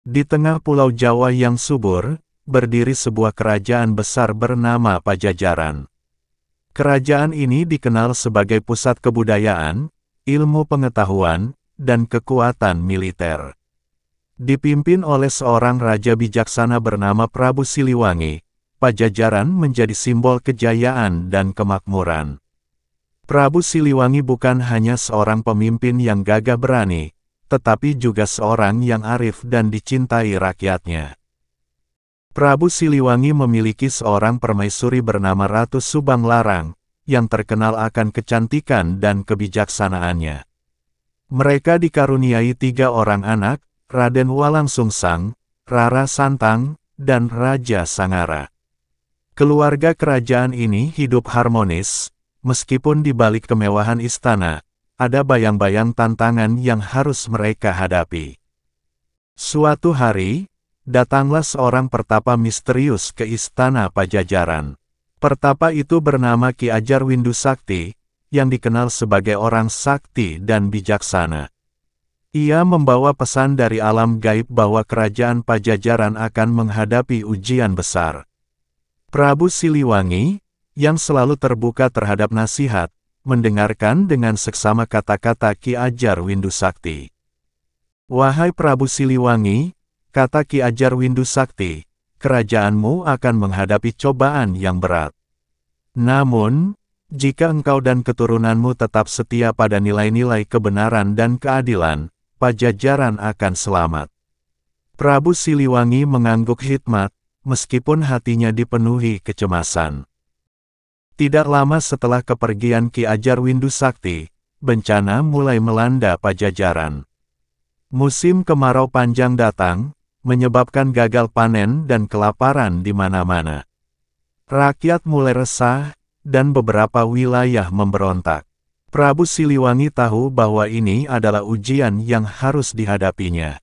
Di tengah pulau Jawa yang subur, berdiri sebuah kerajaan besar bernama Pajajaran. Kerajaan ini dikenal sebagai pusat kebudayaan, ilmu pengetahuan, dan kekuatan militer. Dipimpin oleh seorang raja bijaksana bernama Prabu Siliwangi, Pajajaran menjadi simbol kejayaan dan kemakmuran. Prabu Siliwangi bukan hanya seorang pemimpin yang gagah berani, tetapi juga seorang yang arif dan dicintai rakyatnya. Prabu Siliwangi memiliki seorang permaisuri bernama Ratu Subang Larang, yang terkenal akan kecantikan dan kebijaksanaannya. Mereka dikaruniai 3 orang anak, Raden Walangsungsang, Rara Santang, dan Raja Sangara. Keluarga kerajaan ini hidup harmonis, meskipun di balik kemewahan istana, ada bayang-bayang tantangan yang harus mereka hadapi. Suatu hari, datanglah seorang pertapa misterius ke istana Pajajaran. Pertapa itu bernama Ki Ajar Windu Sakti, yang dikenal sebagai orang sakti dan bijaksana. Ia membawa pesan dari alam gaib bahwa kerajaan Pajajaran akan menghadapi ujian besar. Prabu Siliwangi, yang selalu terbuka terhadap nasihat, mendengarkan dengan seksama kata-kata Ki Ajar Windu Sakti. "Wahai Prabu Siliwangi," kata Ki Ajar Windu Sakti, "kerajaanmu akan menghadapi cobaan yang berat. Namun, jika engkau dan keturunanmu tetap setia pada nilai-nilai kebenaran dan keadilan, Pajajaran akan selamat." Prabu Siliwangi mengangguk hikmat, meskipun hatinya dipenuhi kecemasan. Tidak lama setelah kepergian Ki Ajar Windu Sakti, bencana mulai melanda Pajajaran. Musim kemarau panjang datang, menyebabkan gagal panen dan kelaparan di mana-mana. Rakyat mulai resah, dan beberapa wilayah memberontak. Prabu Siliwangi tahu bahwa ini adalah ujian yang harus dihadapinya.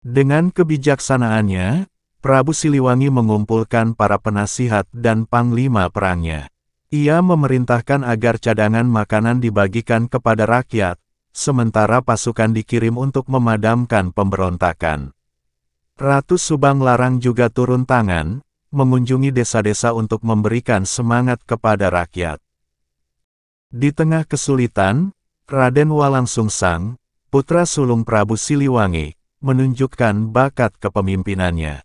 Dengan kebijaksanaannya, Prabu Siliwangi mengumpulkan para penasihat dan panglima perangnya. Ia memerintahkan agar cadangan makanan dibagikan kepada rakyat, sementara pasukan dikirim untuk memadamkan pemberontakan. Ratu Subang Larang juga turun tangan, mengunjungi desa-desa untuk memberikan semangat kepada rakyat. Di tengah kesulitan, Raden Walangsungsang, putra sulung Prabu Siliwangi, menunjukkan bakat kepemimpinannya.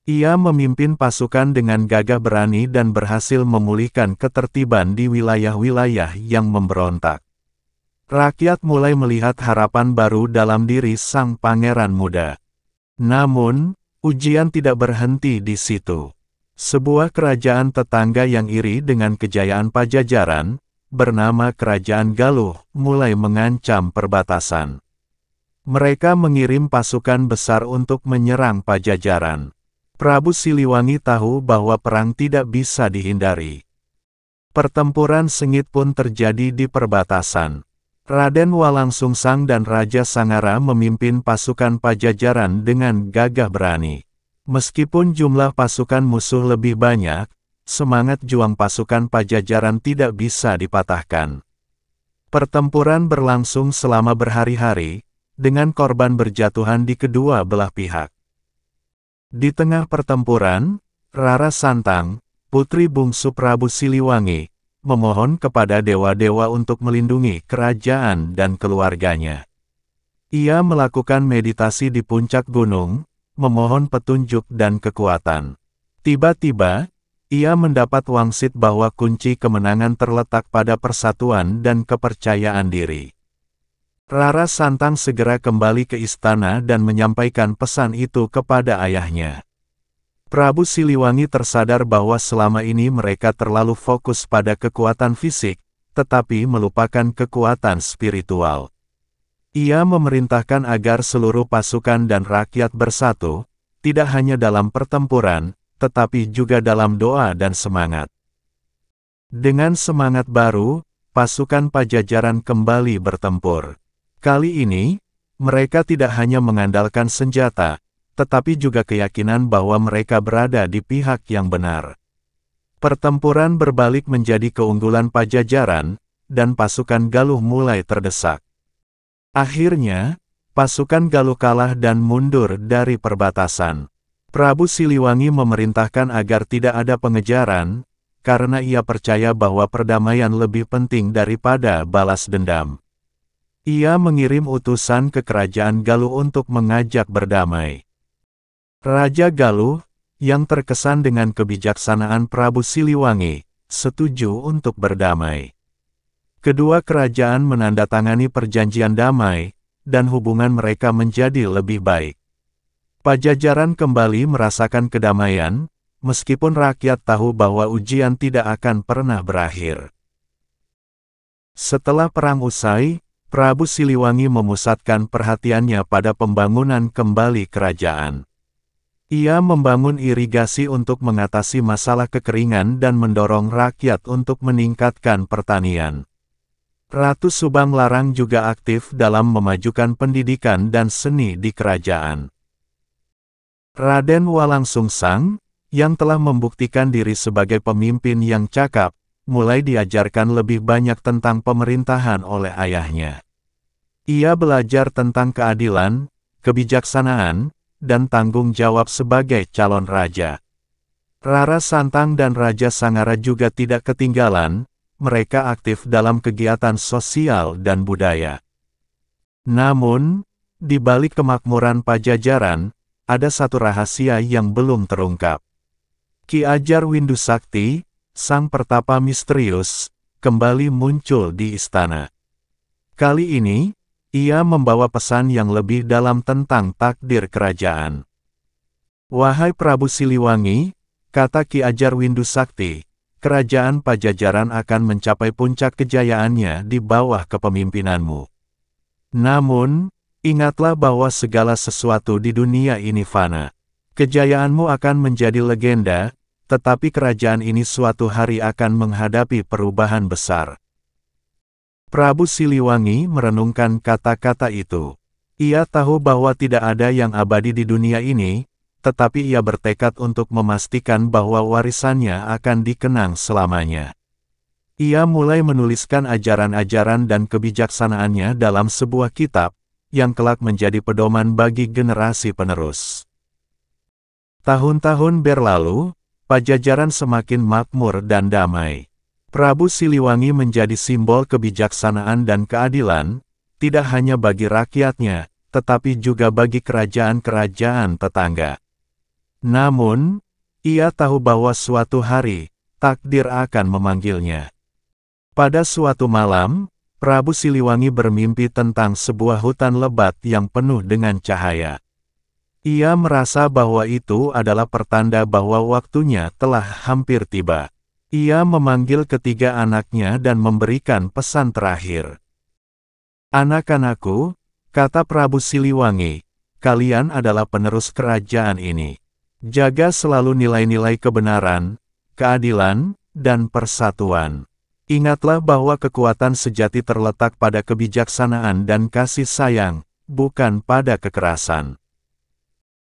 Ia memimpin pasukan dengan gagah berani dan berhasil memulihkan ketertiban di wilayah-wilayah yang memberontak. Rakyat mulai melihat harapan baru dalam diri sang pangeran muda. Namun, ujian tidak berhenti di situ. Sebuah kerajaan tetangga yang iri dengan kejayaan Pajajaran, bernama Kerajaan Galuh, mulai mengancam perbatasan. Mereka mengirim pasukan besar untuk menyerang Pajajaran. Prabu Siliwangi tahu bahwa perang tidak bisa dihindari. Pertempuran sengit pun terjadi di perbatasan. Raden Walangsungsang dan Raja Sangara memimpin pasukan Pajajaran dengan gagah berani. Meskipun jumlah pasukan musuh lebih banyak, semangat juang pasukan Pajajaran tidak bisa dipatahkan. Pertempuran berlangsung selama berhari-hari, dengan korban berjatuhan di kedua belah pihak. Di tengah pertempuran, Rara Santang, putri bungsu Prabu Siliwangi, memohon kepada dewa-dewa untuk melindungi kerajaan dan keluarganya. Ia melakukan meditasi di puncak gunung, memohon petunjuk dan kekuatan. Tiba-tiba, ia mendapat wangsit bahwa kunci kemenangan terletak pada persatuan dan kepercayaan diri. Rara Santang segera kembali ke istana dan menyampaikan pesan itu kepada ayahnya. Prabu Siliwangi tersadar bahwa selama ini mereka terlalu fokus pada kekuatan fisik, tetapi melupakan kekuatan spiritual. Ia memerintahkan agar seluruh pasukan dan rakyat bersatu, tidak hanya dalam pertempuran, tetapi juga dalam doa dan semangat. Dengan semangat baru, pasukan Pajajaran kembali bertempur. Kali ini, mereka tidak hanya mengandalkan senjata, tetapi juga keyakinan bahwa mereka berada di pihak yang benar. Pertempuran berbalik menjadi keunggulan Pajajaran, dan pasukan Galuh mulai terdesak. Akhirnya, pasukan Galuh kalah dan mundur dari perbatasan. Prabu Siliwangi memerintahkan agar tidak ada pengejaran, karena ia percaya bahwa perdamaian lebih penting daripada balas dendam. Ia mengirim utusan ke kerajaan Galuh untuk mengajak berdamai. Raja Galuh, yang terkesan dengan kebijaksanaan Prabu Siliwangi, setuju untuk berdamai. Kedua kerajaan menandatangani perjanjian damai, dan hubungan mereka menjadi lebih baik. Pajajaran kembali merasakan kedamaian, meskipun rakyat tahu bahwa ujian tidak akan pernah berakhir. Setelah perang usai, Prabu Siliwangi memusatkan perhatiannya pada pembangunan kembali kerajaan. Ia membangun irigasi untuk mengatasi masalah kekeringan dan mendorong rakyat untuk meningkatkan pertanian. Ratu Subang Larang juga aktif dalam memajukan pendidikan dan seni di kerajaan. Raden Walang Sungsang, yang telah membuktikan diri sebagai pemimpin yang cakap, mulai diajarkan lebih banyak tentang pemerintahan oleh ayahnya. Ia belajar tentang keadilan, kebijaksanaan, dan tanggung jawab sebagai calon raja. Rara Santang dan Raja Sangara juga tidak ketinggalan, mereka aktif dalam kegiatan sosial dan budaya. Namun, di balik kemakmuran Pajajaran, ada satu rahasia yang belum terungkap. Ki Ajar Windu Sakti, sang pertapa misterius, kembali muncul di istana. Kali ini, ia membawa pesan yang lebih dalam tentang takdir kerajaan. "Wahai Prabu Siliwangi," kata Ki Ajar Windu Sakti, "kerajaan Pajajaran akan mencapai puncak kejayaannya di bawah kepemimpinanmu. Namun, ingatlah bahwa segala sesuatu di dunia ini fana. Kejayaanmu akan menjadi legenda, tetapi kerajaan ini suatu hari akan menghadapi perubahan besar." Prabu Siliwangi merenungkan kata-kata itu. Ia tahu bahwa tidak ada yang abadi di dunia ini, tetapi ia bertekad untuk memastikan bahwa warisannya akan dikenang selamanya. Ia mulai menuliskan ajaran-ajaran dan kebijaksanaannya dalam sebuah kitab, yang kelak menjadi pedoman bagi generasi penerus. Tahun-tahun berlalu, Pajajaran semakin makmur dan damai. Prabu Siliwangi menjadi simbol kebijaksanaan dan keadilan, tidak hanya bagi rakyatnya, tetapi juga bagi kerajaan-kerajaan tetangga. Namun, ia tahu bahwa suatu hari, takdir akan memanggilnya. Pada suatu malam, Prabu Siliwangi bermimpi tentang sebuah hutan lebat yang penuh dengan cahaya. Ia merasa bahwa itu adalah pertanda bahwa waktunya telah hampir tiba. Ia memanggil ketiga anaknya dan memberikan pesan terakhir. "Anak-anakku," kata Prabu Siliwangi, "kalian adalah penerus kerajaan ini. Jaga selalu nilai-nilai kebenaran, keadilan, dan persatuan. Ingatlah bahwa kekuatan sejati terletak pada kebijaksanaan dan kasih sayang, bukan pada kekerasan."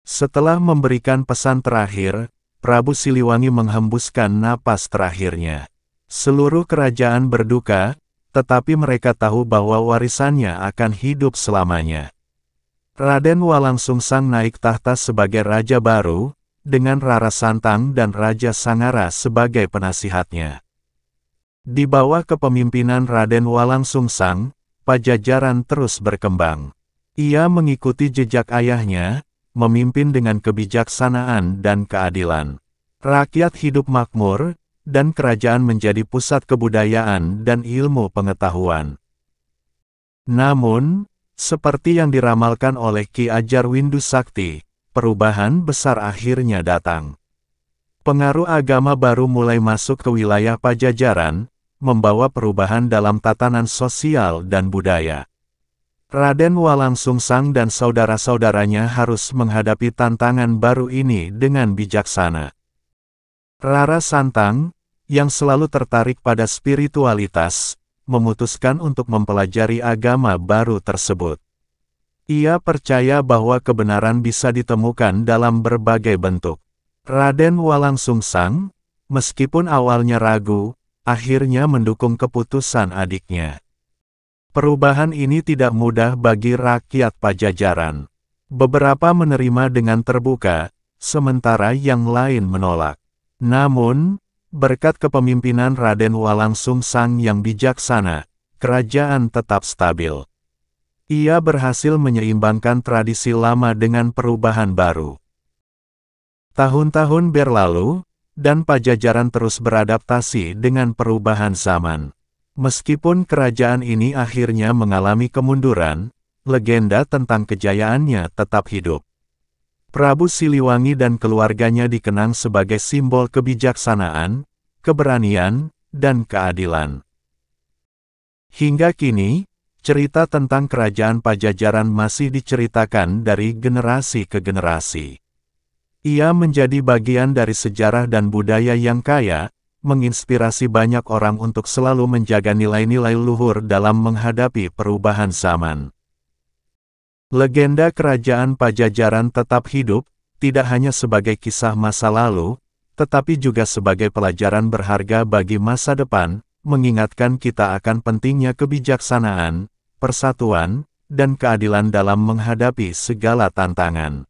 Setelah memberikan pesan terakhir, Prabu Siliwangi menghembuskan napas terakhirnya. Seluruh kerajaan berduka, tetapi mereka tahu bahwa warisannya akan hidup selamanya. Raden Walang Sungsang naik tahta sebagai raja baru, dengan Rara Santang dan Raja Sangara sebagai penasihatnya. Di bawah kepemimpinan Raden Walang Sungsang, Pajajaran terus berkembang. Ia mengikuti jejak ayahnya, memimpin dengan kebijaksanaan dan keadilan. Rakyat hidup makmur, dan kerajaan menjadi pusat kebudayaan dan ilmu pengetahuan. Namun, seperti yang diramalkan oleh Ki Ajar Windu Sakti, perubahan besar akhirnya datang. Pengaruh agama baru mulai masuk ke wilayah Pajajaran, membawa perubahan dalam tatanan sosial dan budaya. Raden Walang Sungsang dan saudara-saudaranya harus menghadapi tantangan baru ini dengan bijaksana. Rara Santang, yang selalu tertarik pada spiritualitas, memutuskan untuk mempelajari agama baru tersebut. Ia percaya bahwa kebenaran bisa ditemukan dalam berbagai bentuk. Raden Walang Sungsang, meskipun awalnya ragu, akhirnya mendukung keputusan adiknya. Perubahan ini tidak mudah bagi rakyat Pajajaran. Beberapa menerima dengan terbuka, sementara yang lain menolak. Namun, berkat kepemimpinan Raden Walang Sungsang yang bijaksana, kerajaan tetap stabil. Ia berhasil menyeimbangkan tradisi lama dengan perubahan baru. Tahun-tahun berlalu, dan Pajajaran terus beradaptasi dengan perubahan zaman. Meskipun kerajaan ini akhirnya mengalami kemunduran, legenda tentang kejayaannya tetap hidup. Prabu Siliwangi dan keluarganya dikenang sebagai simbol kebijaksanaan, keberanian, dan keadilan. Hingga kini, cerita tentang kerajaan Pajajaran masih diceritakan dari generasi ke generasi. Ia menjadi bagian dari sejarah dan budaya yang kaya, menginspirasi banyak orang untuk selalu menjaga nilai-nilai luhur dalam menghadapi perubahan zaman. Legenda kerajaan Pajajaran tetap hidup, tidak hanya sebagai kisah masa lalu, tetapi juga sebagai pelajaran berharga bagi masa depan, mengingatkan kita akan pentingnya kebijaksanaan, persatuan, dan keadilan dalam menghadapi segala tantangan.